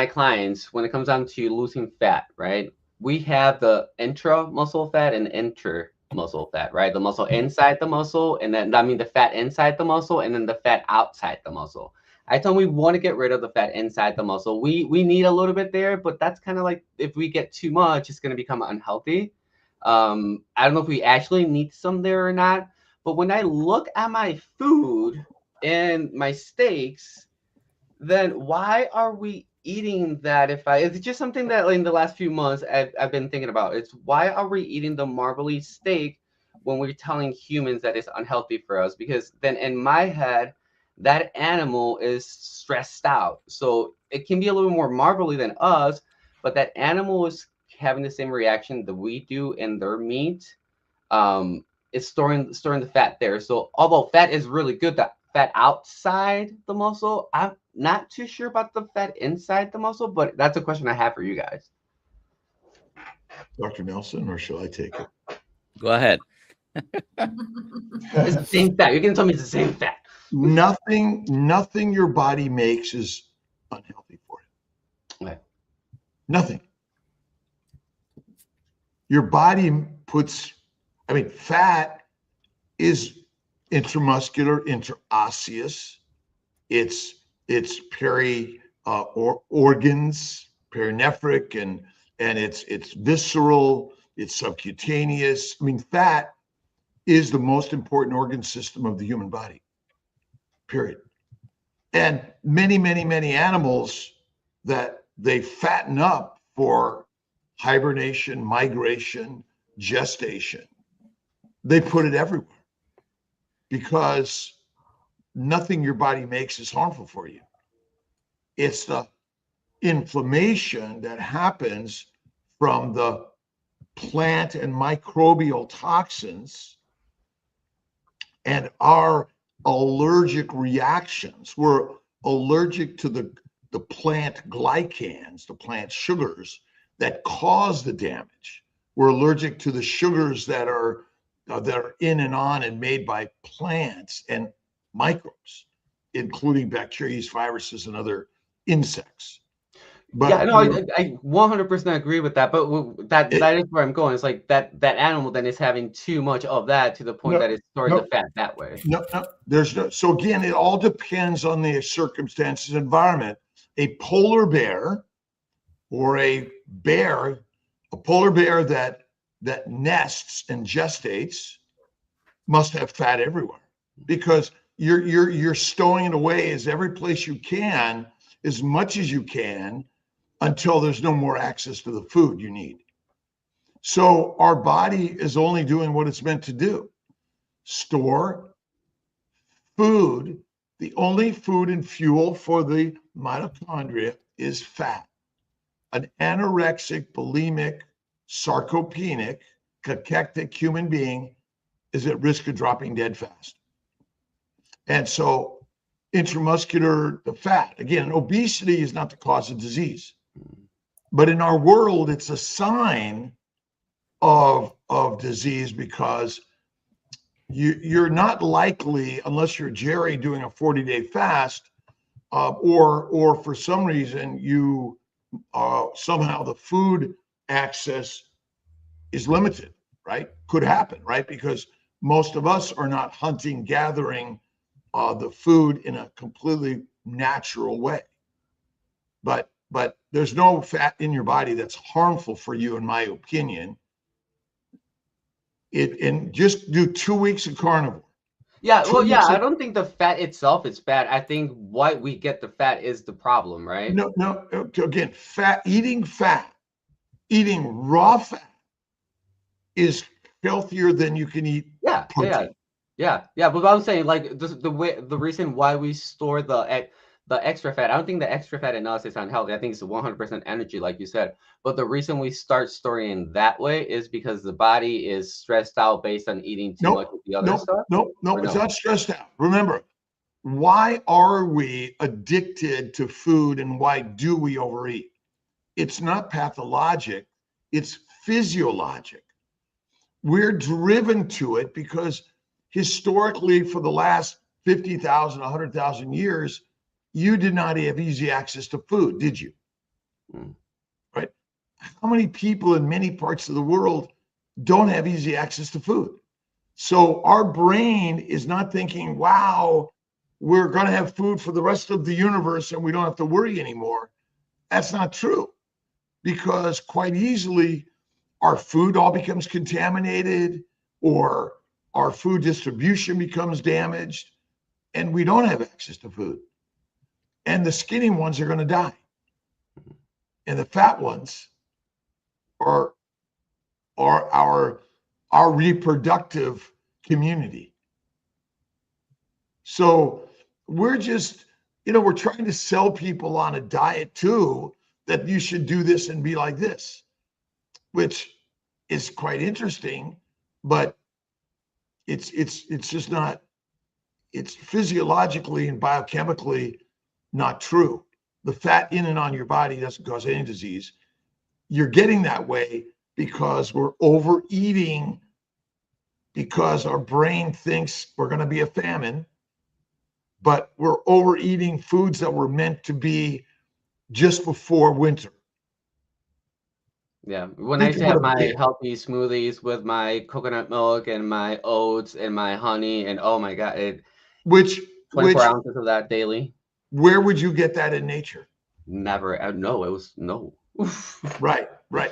clients, when it comes down to losing fat, right? We have the intra-muscle fat and inter-muscle fat, right? The muscle inside the muscle, and then the fat inside the muscle, and then the fat outside the muscle. I told them we want to get rid of the fat inside the muscle. We need a little bit there, but that's kind of like if we get too much, it's going to become unhealthy. I don't know if we actually need some there or not, but when I look at my food and my steaks, then why are we eating that? It's just something that in the last few months I've been thinking about. It's why are we eating the marbly steak when we're telling humans that it's unhealthy for us? Because then in my head, that animal is stressed out. So it can be a little more marbly than us, but that animal is having the same reaction that we do in their meat. It's storing the fat there. So although fat is really good, that fat outside the muscle, I'm not too sure about the fat inside the muscle, but that's a question I have for you guys. Dr. Nelson, or shall I take it? Go ahead. It's the same fat. You're going to tell me it's the same fat. Nothing your body makes is unhealthy for it. Okay. Nothing. Your body fat is intramuscular, interosseous. It's organs, perinephric, and it's visceral, it's subcutaneous. I mean, fat is the most important organ system of the human body. Period. And many animals that they fatten up for hibernation, migration, gestation, they put it everywhere because nothing your body makes is harmful for you. It's the inflammation that happens from the plant and microbial toxins and our allergic reactions. We're allergic to the plant glycans, the plant sugars that cause the damage. We're allergic to the sugars that are in and on and made by plants and microbes, including bacteria, viruses, and other insects. But Yeah, no, I 100% agree with that. But that is where I'm going. It's like that animal then is having too much of that to the point that it's storing the fat that way. No, there's no. So again, it all depends on the circumstances, environment. A polar bear or a polar bear that nests and gestates must have fat everywhere, because you're stowing it away as every place you can, as much as you can, until there's no more access to the food you need. So our body is only doing what it's meant to do: store food. The only food and fuel for the mitochondria is fat. An anorexic, bulimic, sarcopenic, cachectic human being is at risk of dropping dead fast. And so intramuscular, the fat, again, obesity is not the cause of disease. But in our world, it's a sign of disease, because you're not likely, unless you're Jerry doing a 40-day fast, or for some reason you somehow the food access is limited, right? Could happen, right? Because most of us are not hunting, gathering the food in a completely natural way. But there's no fat in your body that's harmful for you, in my opinion. And just do 2 weeks of carnivore. Yeah, well, yeah, I don't think the fat itself is bad. I think why we get the fat is the problem, right? No. Again, eating raw fat is healthier than you can eat protein. Yeah. But I'm saying, like, the reason why we store the extra fat, I don't think the extra fat in us is unhealthy. I think it's 100% energy, like you said. But the reason we start storing that way is because the body is stressed out based on eating too much of the other stuff. No, it's not stressed out. Remember, why are we addicted to food, and why do we overeat? It's not pathologic, it's physiologic. We're driven to it because historically, for the last 50,000, 100,000 years, you did not have easy access to food, did you? Right? How many people in many parts of the world don't have easy access to food? So our brain is not thinking, wow, we're going to have food for the rest of the universe and we don't have to worry anymore. That's not true, because quite easily our food all becomes contaminated, or our food distribution becomes damaged, and we don't have access to food. And the skinny ones are going to die. And the fat ones are our reproductive community. So we're just, we're trying to sell people on a diet too, that you should do this and be like this, which is quite interesting, but it's just not, it's physiologically and biochemically not true. The fat in and on your body doesn't cause any disease. You're getting that way because we're overeating, because our brain thinks we're going to be a famine, but we're overeating foods that were meant to be just before winter. Yeah, when I used to have my healthy smoothies with my coconut milk and my oats and my honey, and oh my God, 24 ounces of that daily. Where would you get that in nature? Never. No, it was no. Right.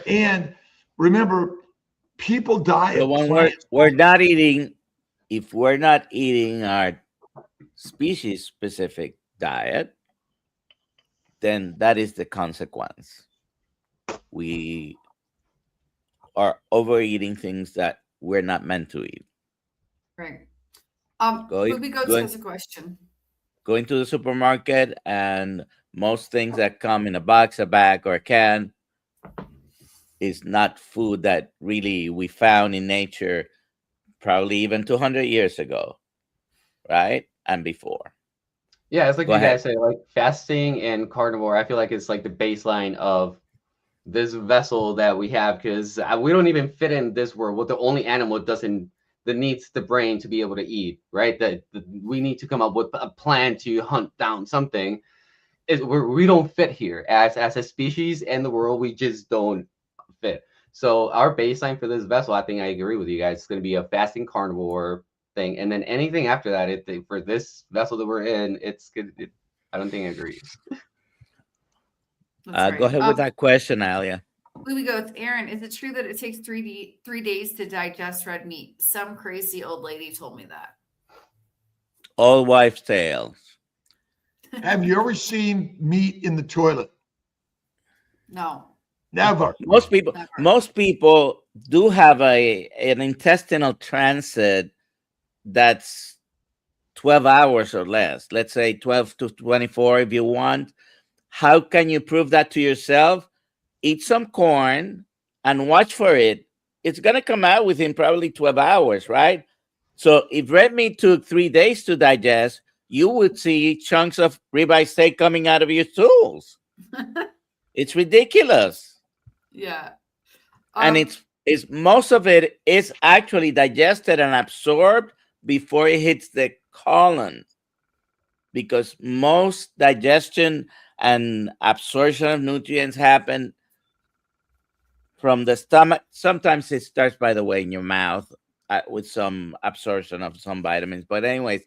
And remember, people die. So when we're not eating, if we're not eating our species-specific diet, then that is the consequence. We are overeating things that we're not meant to eat. Right. Ruby Goats has a question. Going to the supermarket, and most things that come in a box, a bag, or a can is not food that really we found in nature probably even 200 years ago, right? And before. Yeah, it's like you guys say, like fasting and carnivore, I feel like it's like the baseline of this vessel that we have, because we don't even fit in this world. Well, the only animal that needs the brain to be able to eat, right? That we need to come up with a plan to hunt down something. we don't fit here as a species in the world. We just don't fit. So our baseline for this vessel, I think I agree with you guys. It's going to be a fasting carnivore thing, and then anything after that, for this vessel that we're in, it's good. I don't think I agree. That's Go right. ahead with that question, Alia. We go with Aaron. Is it true that it takes 3 days to digest red meat? Some crazy old lady told me that. All wives' tales. Have you ever seen meat in the toilet? No. Never. Most people do have an intestinal transit that's 12 hours or less. Let's say 12 to 24 if you want. How can you prove that to yourself? Eat some corn and watch for it. It's going to come out within probably 12 hours, right? So if red meat took 3 days to digest, you would see chunks of ribeye steak coming out of your stools. It's ridiculous. Yeah. And it's most of it is actually digested and absorbed before it hits the colon, because most digestion and absorption of nutrients happen from the stomach. Sometimes it starts, by the way, in your mouth with some absorption of some vitamins. But anyways,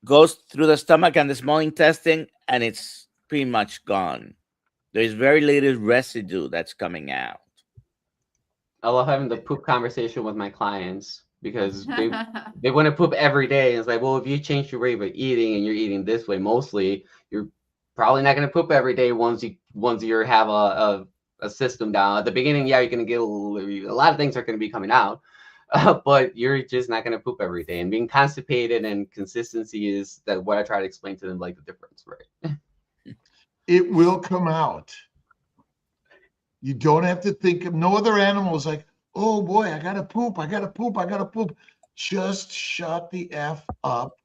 goes through the stomach and the small intestine, and it's pretty much gone. There's very little residue that's coming out. I love having the poop conversation with my clients because they want to poop every day. And it's like, well, if you change your way of eating and you're eating this way, mostly, you're probably not going to poop every day once you have a system down. At the beginning, yeah, you're going to get a lot of things are going to be coming out, but you're just not going to poop every day. And being constipated and consistency is that what I try to explain to them, like the difference, right? It will come out. You don't have to think of no other animals like, oh boy, I gotta poop, I gotta poop, I gotta poop. Just shut the F up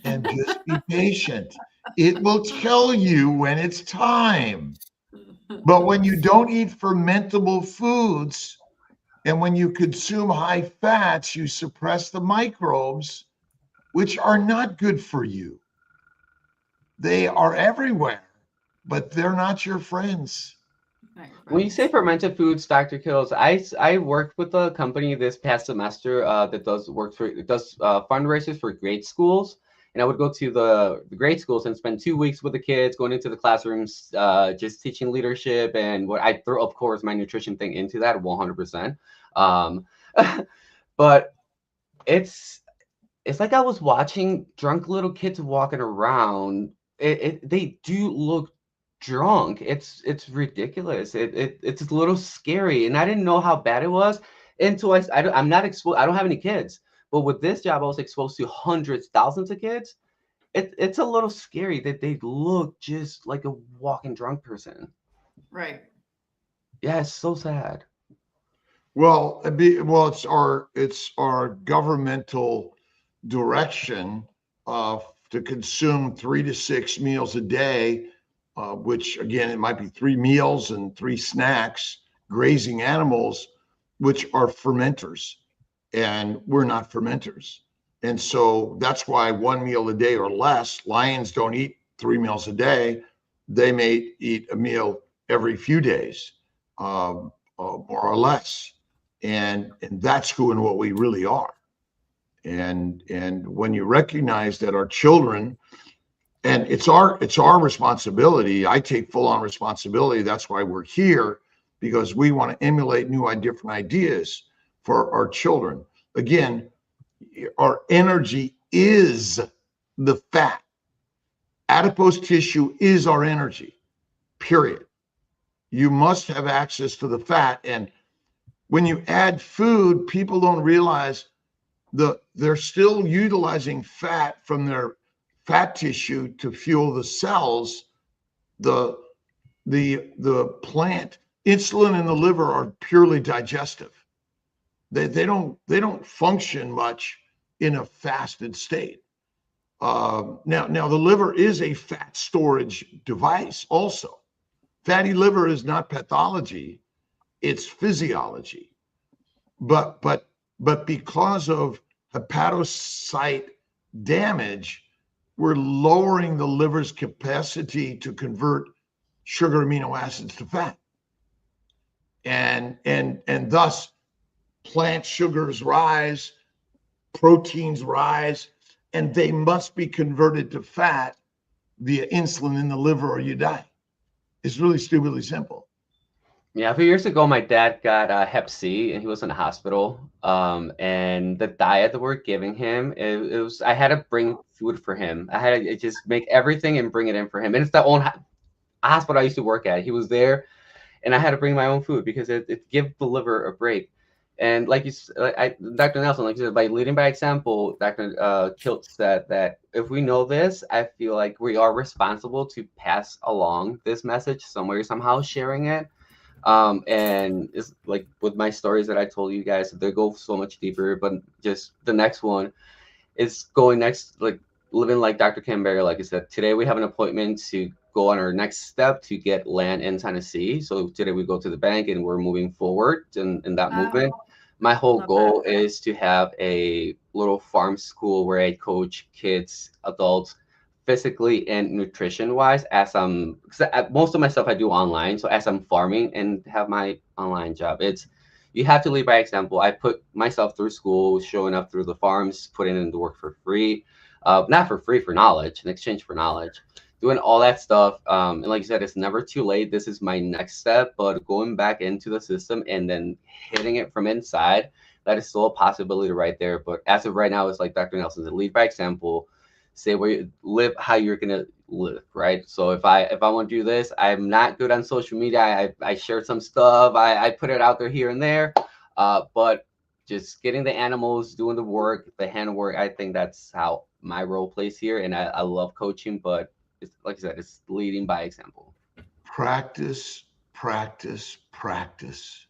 and just be patient. It will tell you when it's time. But when you don't eat fermentable foods and when you consume high fats, you suppress the microbes, which are not good for you. They are everywhere, but they're not your friends. When you say fermented foods, Dr. Kiltz, I worked with a company this past semester that does fundraisers for grade schools, and I would go to the grade schools and spend 2 weeks with the kids, going into the classrooms, just teaching leadership, and what I throw, of course, my nutrition thing into that 100%. But it's like I was watching drunk little kids walking around. They do look drunk. It's ridiculous. It's a little scary, and I didn't know how bad it was until I'm not exposed. I don't have any kids, but with this job I was exposed to hundreds, thousands of kids. It's a little scary that they look just like a walking drunk person. Right. Yeah, it's so sad. Well, it's our governmental direction to consume 3 to 6 meals a day, which again, it might be 3 meals and 3 snacks, grazing animals, which are fermenters, and we're not fermenters. And so that's why 1 meal a day or less. Lions don't eat 3 meals a day. They may eat a meal every few days, more or less. And that's who and what we really are. And when you recognize that our children, and it's our responsibility. I take full on responsibility. That's why we're here, because we want to emulate different ideas for our children. Again, our energy is the fat. Adipose tissue is our energy, period. You must have access to the fat. And when you add food, people don't realize they're still utilizing fat from their fat tissue to fuel the cells. The plant insulin and the liver are purely digestive. They don't function much in a fasted state. Now the liver is a fat storage device also. Fatty liver is not pathology, it's physiology. But because of hepatocyte damage, we're lowering the liver's capacity to convert sugar amino acids to fat. And thus plant sugars rise, proteins rise, and they must be converted to fat via insulin in the liver or you die. It's really stupidly simple. Yeah, a few years ago, my dad got Hep C, and he was in the hospital. And the diet that we're giving him, it was I had to bring food for him. I had to just make everything and bring it in for him. And it's the own hospital I used to work at. He was there, and I had to bring my own food because it give the liver a break. And like Dr. Nelson, like you said, by leading by example, Dr. Kiltz said that if we know this, I feel like we are responsible to pass along this message somewhere, somehow sharing it. And it's like with my stories that I told you guys, they go so much deeper, but just the next one is going next, like living like Dr. Canberra. Like I said, today we have an appointment to go on our next step to get land in Tennessee. So today we go to the bank and we're moving forward in that movement. My whole goal is to have a little farm school where I coach kids, adults, physically and nutrition wise, as most of my stuff I do online. So as I'm farming and have my online job, you have to lead by example. I put myself through school, showing up through the farms, putting in the work for free, not for free, for knowledge, in exchange for knowledge, doing all that stuff. And like you said, it's never too late. This is my next step, but going back into the system and then hitting it from inside, that is still a possibility right there. But as of right now, it's like Dr. Nelson said, lead by example. Say where you live, how you're gonna live, right? So if I want to do this, I'm not good on social media. I share some stuff. I put it out there here and there, but just getting the animals, doing the work, the handwork. I think that's how my role plays here, and I love coaching. But it's, like I said, it's leading by example. Practice, practice, practice.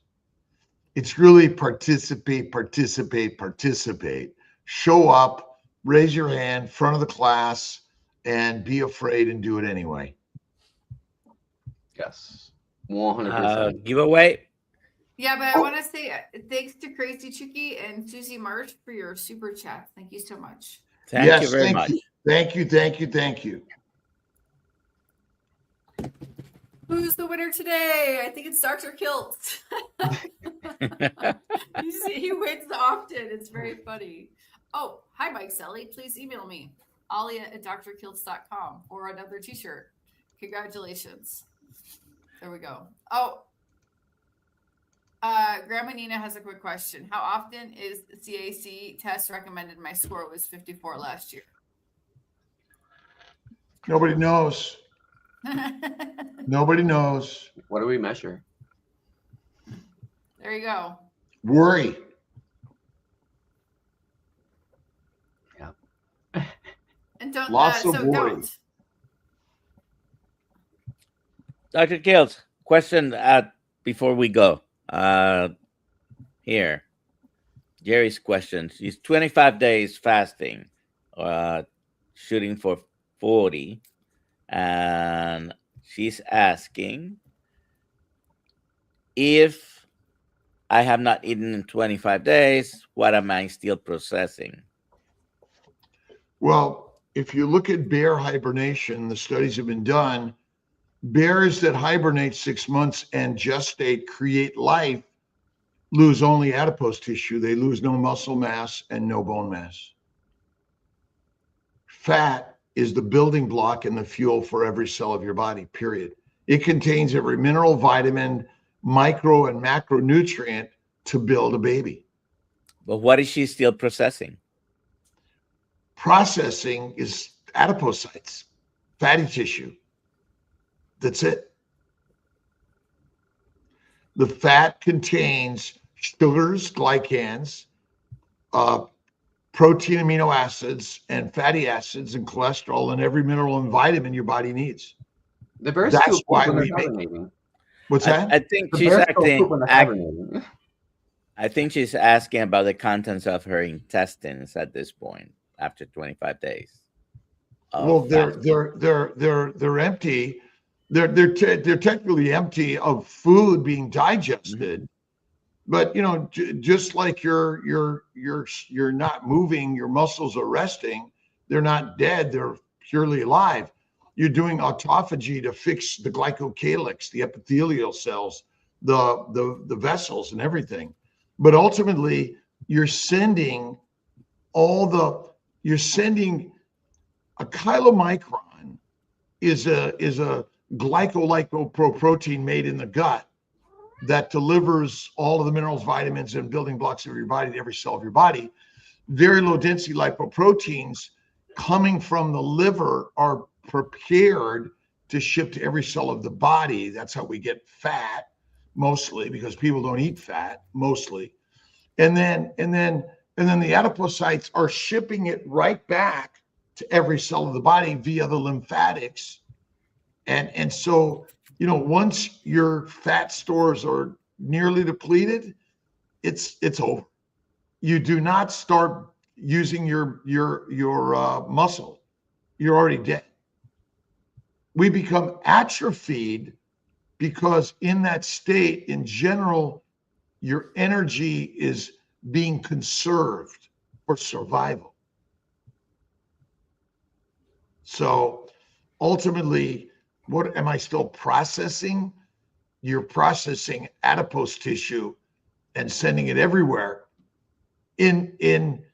It's really participate, participate, participate. Show up. Raise your hand, front of the class, and be afraid and do it anyway. Yes, 100%. Giveaway. Yeah, but I want to say thanks to Crazy Chicky and Susie Marsh for your super chat. Thank you so much. Thank you very much. Thank you, thank you, thank you. Who's the winner today? I think it's Dr. Kiltz. He wins often. It's very funny. Oh, hi, Mike Selly. Please email me, alia@drkiltz.com, or another t-shirt. Congratulations. There we go. Oh, Grandma Nina has a quick question. How often is the CAC test recommended? My score was 54 last year. Nobody knows. Nobody knows. What do we measure? There you go. Worry. And don't, Lots of so worry. don't. Dr. Kiltz, question before we go. Here, Jerry's question. She's 25 days fasting, shooting for 40, and she's asking if I have not eaten in 25 days, what am I still processing? Well, if you look at bear hibernation, the studies have been done. Bears that hibernate 6 months and gestate, create life, lose only adipose tissue. They lose no muscle mass and no bone mass. Fat is the building block and the fuel for every cell of your body, period. It contains every mineral, vitamin, micro and macronutrient to build a baby. But what is she still processing? Processing is adipocytes, fatty tissue. That's it. The fat contains sugars, glycans, protein, amino acids, and fatty acids, and cholesterol, and every mineral and vitamin your body needs. The bears That's why we make. What's that? I think she's asking. I think she's asking about the contents of her intestines at this point after 25 days. Well, they're empty. They're technically empty of food being digested, but you know, just like you're not moving, your muscles are resting. They're not dead. They're purely alive. You're doing autophagy to fix the glycocalyx, the epithelial cells, the vessels and everything. But ultimately, you're sending a chylomicron is a glycolipoprotein made in the gut that delivers all of the minerals, vitamins, and building blocks of your body to every cell of your body. Very low density lipoproteins coming from the liver are prepared to ship to every cell of the body. That's how we get fat, mostly, because people don't eat fat, mostly. And then the adipocytes are shipping it right back to every cell of the body via the lymphatics. And so, once your fat stores are nearly depleted, it's over. You do not start using your muscle. You're already dead. We become atrophied because in that state, in general, your energy is being conserved for survival. So ultimately, what am I still processing? You're processing adipose tissue and sending it everywhere in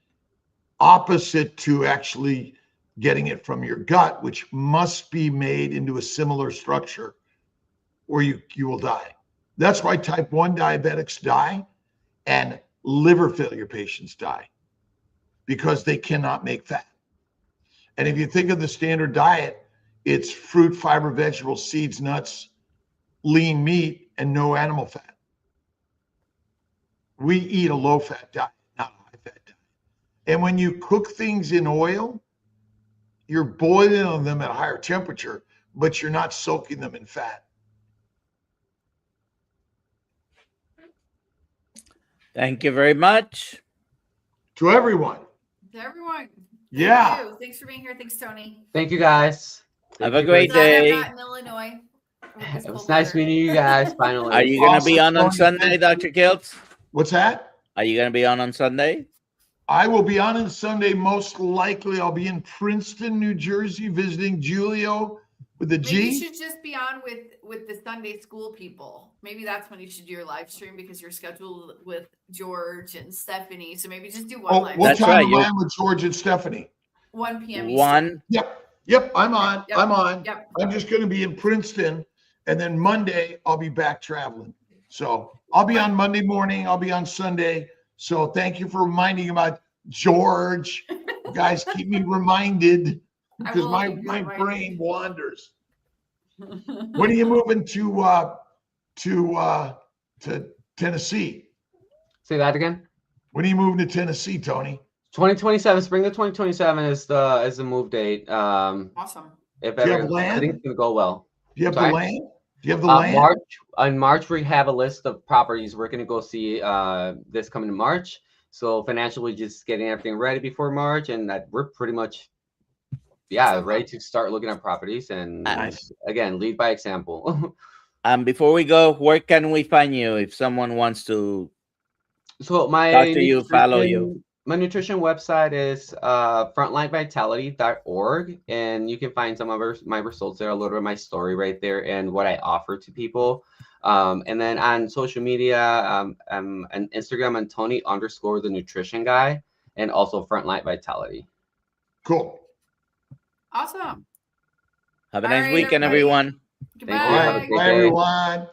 opposite to actually getting it from your gut, which must be made into a similar structure or you will die. That's why type 1 diabetics die and liver failure patients die, because they cannot make fat. And if you think of the standard diet, it's fruit, fiber, vegetables, seeds, nuts, lean meat, and no animal fat. We eat a low-fat diet, not a high-fat diet. And when you cook things in oil, you're boiling them at a higher temperature, but you're not soaking them in fat. Thank you very much. To everyone. To everyone. Yeah. Thank you. Thanks for being here. Thanks, Tony. Thank you, guys. Have a great day. Glad I'm not in Illinois. It was nice meeting you guys. Finally. Are you going to be on Awesome. Sunday, Dr. Kiltz? What's that? Are you going to be on Sunday? I will be on Sunday. Most likely, I'll be in Princeton, New Jersey, visiting Julio with the Maybe you G. should just be on with the Sunday school people. Maybe that's when you should do your live stream, because you're scheduled with George and Stephanie. So maybe just do one live What That's stream. time right, am I with George and Stephanie? 1 p.m. Eastern. 1. Yep, I'm on. Yep, I'm on. Yep. I'm just going to be in Princeton, and then Monday I'll be back traveling. So I'll be on Monday morning. I'll be on Sunday. So thank you for reminding about George. You guys, keep me reminded, because my brain wanders. When are you moving to Tennessee? Say that again. When are you moving to Tennessee, Tony? 2027, spring of 2027 is the move date. Awesome. If Do you have land? everything's gonna go well. Do you have Sorry? the land? Do you have the land? In March, we have a list of properties we're gonna go see this coming March. So financially, just getting everything ready before March, and that we're pretty much, ready to start looking at properties. And Nice. again, lead by example. Before we go, where can we find you if someone wants to So my talk to you, follow you? My nutrition website is frontlinevitality.org, and you can find some of my results there, a little bit of my story right there, and what I offer to people. And then on social media, on Instagram, I'm Tony_the nutrition guy, and also Frontline Vitality. Cool. Awesome. Have a All nice right, weekend, everybody. everyone. Goodbye. Thank you. Have a great Bye, day. everyone.